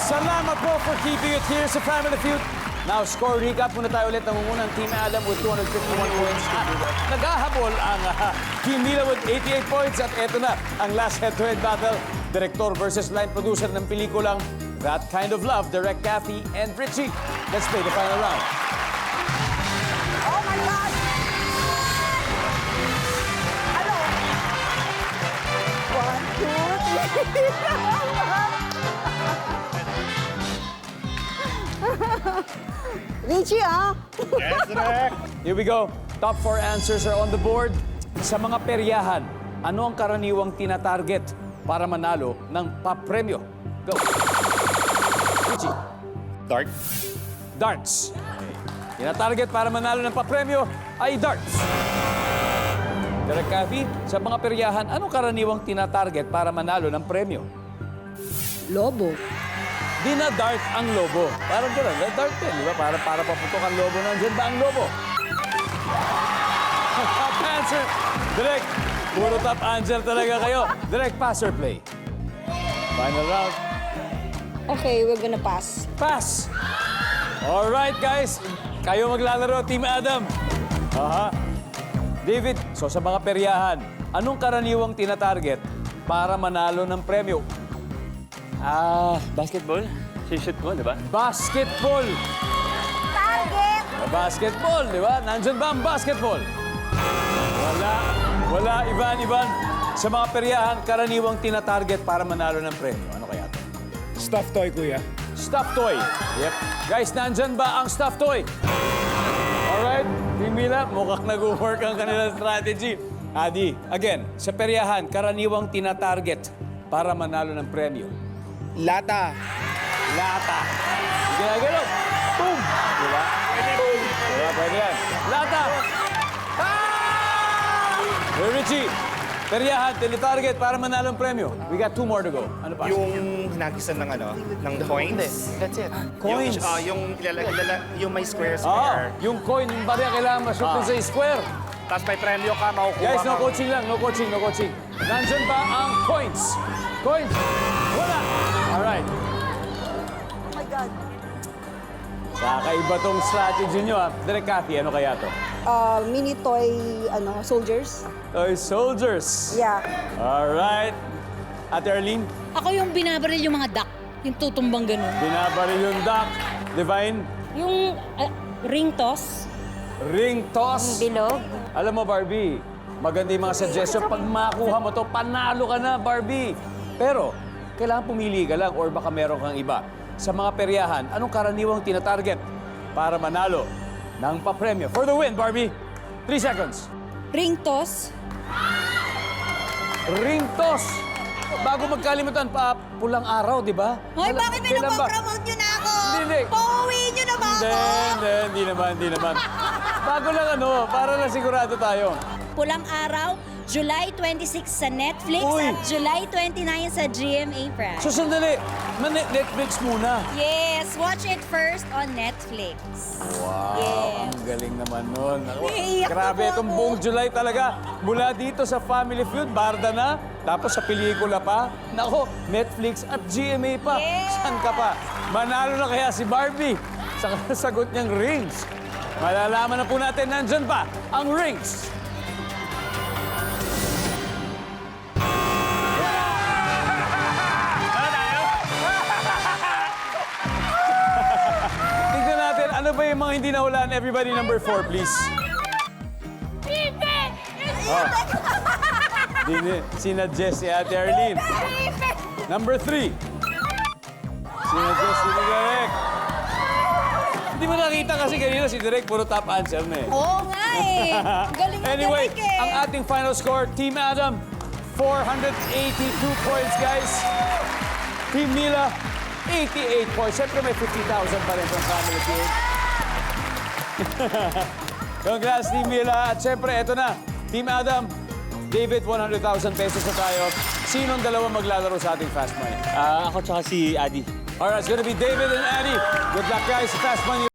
Salamat po for keeping it here sa Family Feud. Now, score recap muna tayo ulit. Nangungunang Team Adam with 251 points. At naghahabol ang Team Mila with 88 points. At eto na ang last head-to-head battle. Director versus line producer ng pelikulang That Kind of Love, Direct Kathy and Richie. Let's play the final round. Oh my God! Ano? 1, 2, 3. Richie, ah! Yes, direct. Here we go. Top 4 answers are on the board. Sa mga peryahan, ano ang karaniwang tinatarget para manalo ng papremyo? Go. Richie. Dark. Darts. Tinatarget para manalo ng papremyo ay darts. Direk Kathy, sa mga peryahan, anong karaniwang tinatarget para manalo ng premyo? Lobo. Dinadart ang lobo. Parang gano'n, dart din, di ba? Para paputok ang lobo. Nandiyan ba ang lobo? Top answer. Direk, puro top answer talaga kayo. Direk, pass or play? Final round. Okay, we're gonna pass. Pass! Alright, guys. Kayo maglalaro, Team Adam. Aha. David, so sa mga peryahan, anong karaniwang tinatarget para manalo ng premyo? Basketball? Shoot mo, di ba? Basketball! Target! Basketball, di ba? Nandyan ba ang basketball? Wala. Wala, Ivan. Sa mga peryahan, karaniwang tinatarget para manalo ng premyo. Ano kaya ito? Stuffed toy, kuya. Stuffed toy. Yep. Guys, nandyan ba ang stuffed toy? Alright, Team Mila, mukhang nag-work ang kanilang strategy. Adi, again, sa peryahan, karaniwang tinatarget para manalo ng premyo. Lata. Lata. Ginagano. Boom! Diba? Boom! Diba? Pwede yan. Lata! Hey, Richie, peryahan, tinitarget para manalo ng premyo. We got 2 more to go. Ano pa? Yung hinagisan ng ng coins. That's it. Coins. Yung may square. Yung coin, yung barya kailangan masutin sa square. Tapos may premyo ka, makukuha Guys, no coaching lang, no coaching. Nandyan ba ang coins? Coins? Wala. Alright. Oh my God. Kakaiba tong strategy nyo, ha? Direk Kathy, ano kaya to? Mini toy, soldiers. Toy soldiers. Yeah. Alright. Ate Arlene, Ako yung binabaril yung mga duck. Yung tutumbang ganun. binabaril yung duck. Divine, Yung ring toss. ring toss. Bilog. Alam mo, Barbie, maganda yung mga suggestion. Pag makuha mo to, panalo ka na, Barbie. Pero, kailangan pumili ka lang or baka meron kang iba. Sa mga peryahan, anong karaniwang tinatarget para manalo ng papremyo? For the win, Barbie. 3 seconds. Ring toss. Ring toss. Bago magkalimutan, pulang araw, di ba? Hoy, bakit Kailan ba? pinapopromote nyo na ako? Hindi. Pauwiin nyo na ba ako? Hindi naman. Bago lang para na sigurado tayo. Pulang araw, July 26 sa Netflix Uy. at July 29 sa GMA Prime. So, sandali. Netflix muna. Yes, watch it first on Netflix. Wow, Yes. ang galing naman nun. Ako, Naiiyak grabe, na po itong ako. buong July talaga. Mula dito sa Family Feud, Barda na. Tapos sa pelikula pa. Nako, Netflix at GMA pa. Yeah. Saan ka pa? Manalo na kaya si Barbie sa sagot niyang rings. Malalaman na po natin, nandyan pa ang rings. Tignan natin, ano ba yung mga hindi nahulaan? Everybody, number 4, please. Sinadjust si Ate Arlene. Number 3. Sinadjust si Direk. Hindi mo nakita kasi kanina si Direk puro top answer na eh. Oo nga eh. Galing na Anyway, galing eh. ang ating final score, Team Adam, 482 points, guys. Team Mila, 88 points. Siyempre may 50,000 pa rin from Family Feud. Congrats, Team Mila. At siyempre, eto na. Team Adam, David, 100,000 pesos na tayo. Sinong dalawa maglalaro sa ating Fast Money? Ako tsaka si Adi. Alright, it's gonna be David and Annie. Good luck, guys, sa Fast Money.